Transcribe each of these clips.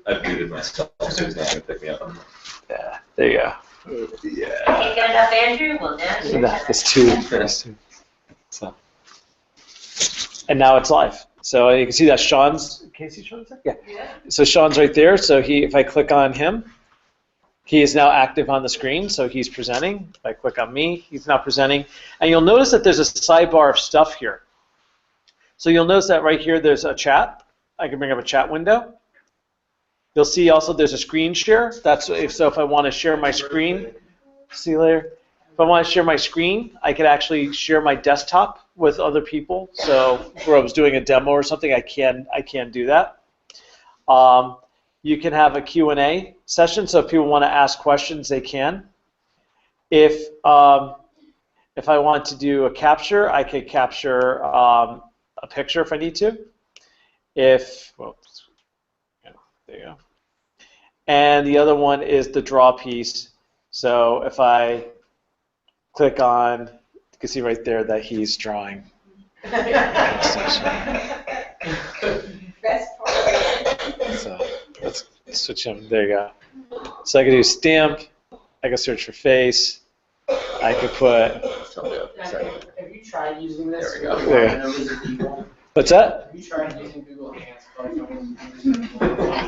I've muted myself, so he's not going to pick me up. Yeah, there you go. Yeah. Ain't good enough, Andrew? Well, now you're That's two. So. And now it's live. So you can see that Sean's. Can you see Sean's? Yeah. So Sean's right there. So if I click on him, he is now active on the screen. So he's presenting. If I click on me, he's now presenting. And you'll notice that there's a sidebar of stuff here. So you'll notice that right here there's a chat. I can bring up a chat window. You'll see also there's a screen share. So if I want to share my screen, see you later. If I want to share my screen, I could actually share my desktop with other people. So where I was doing a demo or something, I can do that. You can have a Q&A session, so if people want to ask questions, they can. If I want to do a capture, I could capture a picture if I need to. There you go. And the other one is the draw piece. So if I click on, you can see right there that he's drawing. So let's switch him. There you go. So I can do stamp. I can search for face. I could put. Have you tried using this? There we go. What's that? Have you tried using Google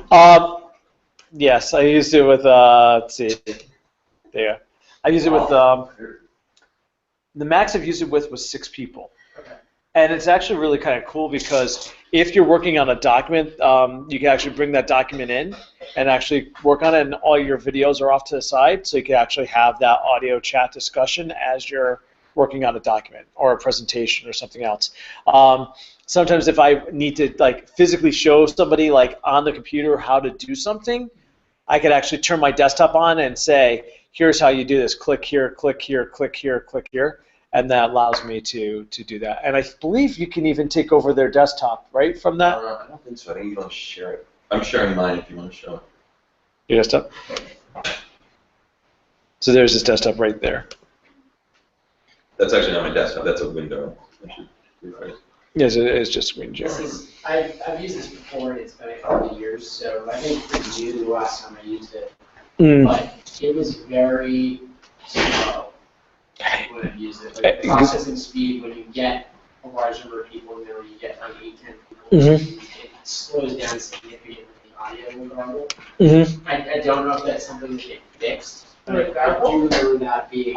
Hangouts? Yes, I used it with. Let's see. There. I used it with. The max I've used it with was 6 people. Okay. And it's actually really kind of cool because if you're working on a document, you can actually bring that document in and actually work on it, and all your videos are off to the side, so you can actually have that audio chat discussion as you're working on a document or a presentation or something else. Sometimes if I need to physically show somebody on the computer how to do something, I could actually turn my desktop on and say, here's how you do this. Click here, click here, click here, click here. And that allows me to do that. And I believe you can even take over their desktop, right, from that? I don't think so. I think you don't share it. I'm sharing mine if you want to show it. Your desktop? So there's this desktop right there. That's actually not my desktop. That's a window. Yes, it is just screen share. I've used this before, and it's been a couple of years, so I think for you, the last time I used it, but it was very slow when I've used it. Like processing speed, when you get a large number of people in there, when you get 8, 10 people, it slows down significantly the audio level. I don't know if that's something that get fixed, but I do remember that being.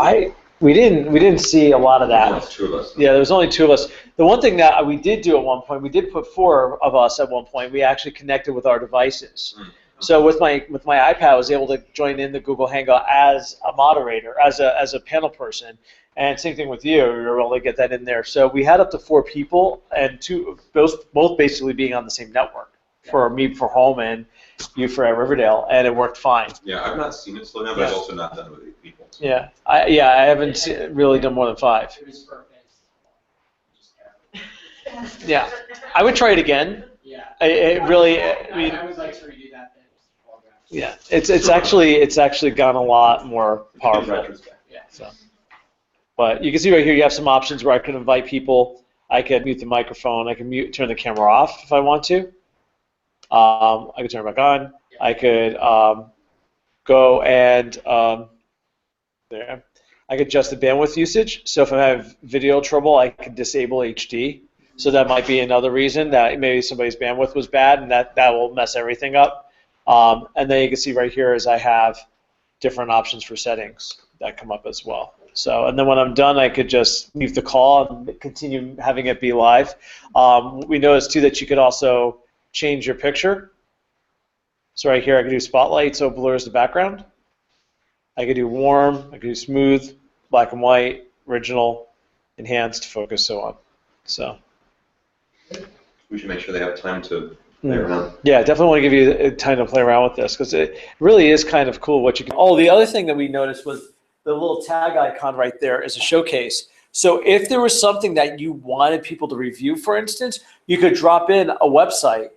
We didn't see a lot of that. There was 2 of us. Yeah, there was only 2 of us. The one thing that we did do at one point, we did put 4 of us at one point. We actually connected with our devices. So with my iPad, I was able to join in the Google Hangout as a moderator, as a panel person. And same thing with you, we were able to get that in there. So we had up to 4 people, and both basically being on the same network. For me for home and you for Riverdale, and it worked fine. Yeah, I've not seen it slow down, but I've also not done it with 8 people. So. Yeah, I haven't really done more than 5. It was perfect. Yeah, I would try it again. Yeah. It really. I would like to redo that. Yeah, it's actually gotten a lot more powerful. Yeah. So, but you can see right here, you have some options where I can invite people. I could mute the microphone. I can turn the camera off if I want to. I could turn it back on. I could go and there. I could adjust the bandwidth usage. So if I have video trouble, I could disable HD. So that might be another reason that maybe somebody's bandwidth was bad, and that will mess everything up. And then you can see right here is I have different options for settings that come up as well. So, and then when I'm done, I could just leave the call and continue having it be live. We noticed too that you could also change your picture. So right here I could do spotlight so it blurs the background. I could do warm, I could do smooth, black and white, original, enhanced, focus, so on. So we should make sure they have time to play around. Yeah, definitely want to give you time to play around with this because it really is kind of cool what you can. Oh, the other thing that we noticed was the little tag icon right there is a showcase. So if there was something that you wanted people to review, for instance, you could drop in a website,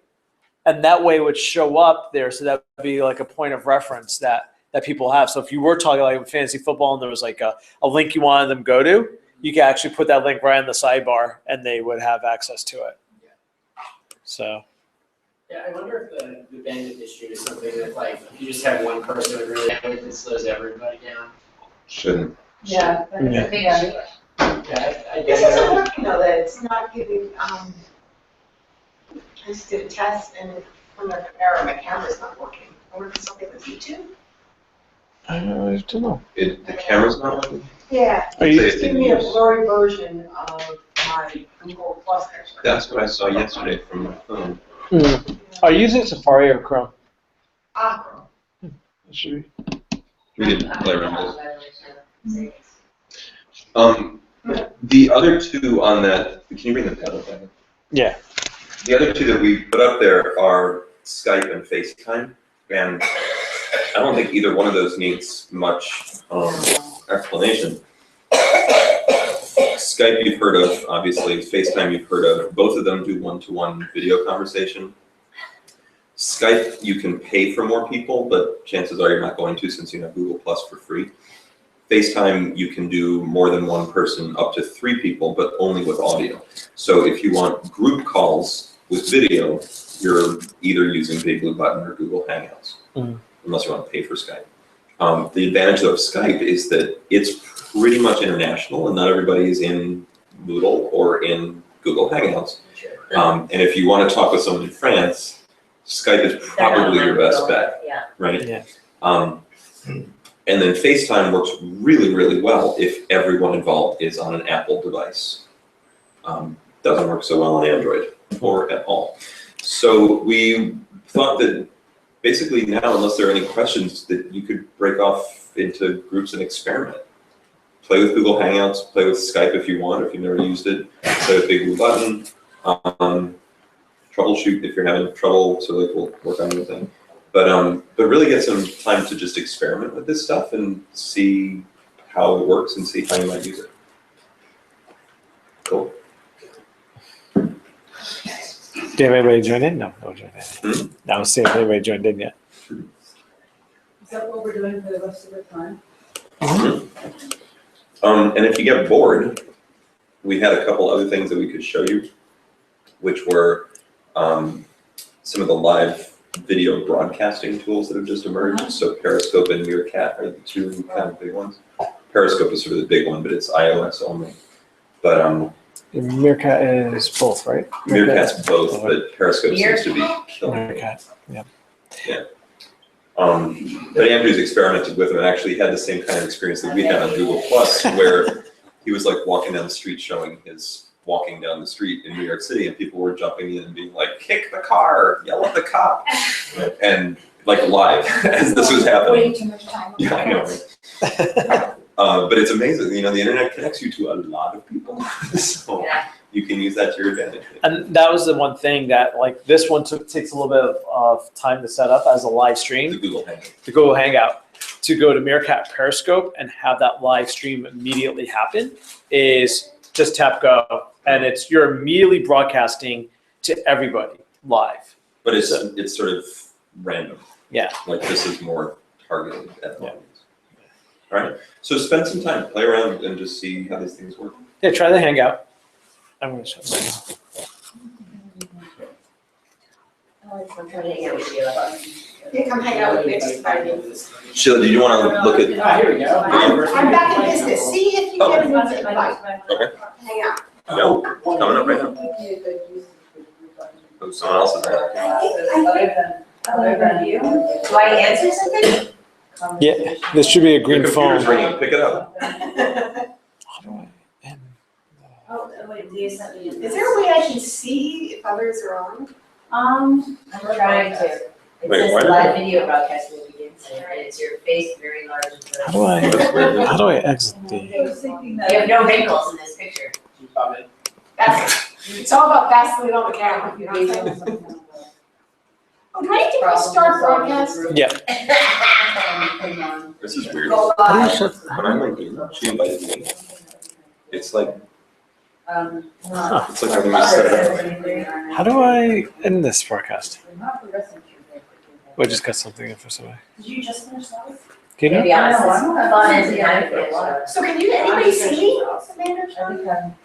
and that way it would show up there. So that would be like a point of reference that people have. So if you were talking like fantasy football and there was like a link you wanted them to go to, you can actually put that link right in the sidebar, and they would have access to it. So Yeah, I wonder if the bandwidth issue is something that, like, if you just have one person with really bandwidth, it slows everybody down. Shouldn't. Yeah. Big Yeah, I This guess. isn't working though, that it's not giving, I just did a test and from the camera, my camera's not working. I wonder if it's something with YouTube? I don't know. The camera's not working? Yeah. Are you- It's giving me a blurry version of my Google Plus picture. That's what I saw yesterday from my phone. Are you using Safari or Chrome? Ah, It should be. We didn't play around with it. The other two on that, can you bring the pedal back? Yeah. The other two that we put up there are Skype and FaceTime, and I don't think either one of those needs much explanation. Skype you've heard of, obviously. FaceTime you've heard of. Both of them do one-to-one video conversation. Skype, you can pay for more people, but chances are you're not going to since you have Google Plus for free. FaceTime, you can do more than one person, up to 3 people, but only with audio. So if you want group calls with video, you're either using Big Blue Button or Google Hangouts, unless you want to pay for Skype. The advantage of Skype is that it's pretty much international, and not everybody is in Moodle or in Google Hangouts. And if you want to talk with someone in France, Skype is probably your best bet, Yeah. right? Yeah. And then FaceTime works really, really well if everyone involved is on an Apple device. Doesn't work so well on Android or at all. So we thought that basically now, unless there are any questions, that you could break off into groups and experiment. Play with Google Hangouts, play with Skype if you want, if you've never used it, play with Big Blue Button, troubleshoot if you're having trouble, so like we'll work on anything. But really get some time to just experiment with this stuff and see how it works and see how you might use it. Cool. Did anybody join in? No, no joined in. I was seeing if anybody joined in yet. Is that what we're doing for the rest of the time? And if you get bored, we had a couple other things that we could show you, which were some of the live video broadcasting tools that have just emerged. So Periscope and Meerkat are the two kind of big ones. Periscope is sort of the big one, but it's iOS only. But Meerkat is both, right? Meerkat's both, but Periscope seems to be killing it. Meerkat, yeah. Yeah. But Andrew's experimented with it and actually had the same kind of experience that we had on Google Plus, where he was like walking down the street showing his walking down the street in New York City, and people were jumping in and being like, kick the car, yell at the cop, and like live as this was happening. Way too much time. Yeah, I know. But it's amazing, you know, the internet connects you to a lot of people, so Yeah. you can use that to your advantage. And that was the one thing that, like, this one takes a little bit of time to set up as a live The stream, Google Hangout. the Google Hangout. To go to Meerkat Periscope and have that live stream immediately happen is just tap go, and you're immediately broadcasting to everybody live. But it's sort of random. Yeah. Like this is more targeted at the audience. All right. So spend some time, play around, and just see how these things work. Yeah, try the Hangout. I'm going to shut it I'm trying to hang out with you. you come hang out with me next Friday. Sheila, do you want to look at? Here we go. I'm back in business. See if you get a new invite. Okay. Hang out. No, it's coming up right now. Oh, someone else is there. Other than you. Do I answer something? Yeah, this should be a green Your phone. computer's ringing. Pick it up. How do I end? Oh, wait, do you send me? Is there a way I can see if others are on? I'm Trying to. It Wait, says what? live video broadcasting begins, and it's your face very large and How do I? That's weird. How do I exit the? You have no wrinkles in this picture. It's all about Vaseline on the camera, you know what I'm saying? Oh, do I need to start broadcast? Yeah. This is weird. Go How do you live. shut? When I'm like, she invited me. It's like it's like having me set it up. How do I end this broadcast? Oh, I just got something in for somebody. Did you just finish that? Can you? To be honest, it's fun as a time for a lot. So can you, anybody see me, Amanda?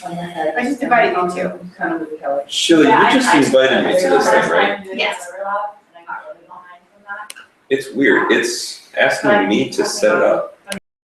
I just divided you two. Kind of with Kelly. Shirley, you just invited me to this thing, right? Yes. And I got really behind from that. It's weird. It's asking me to set it up.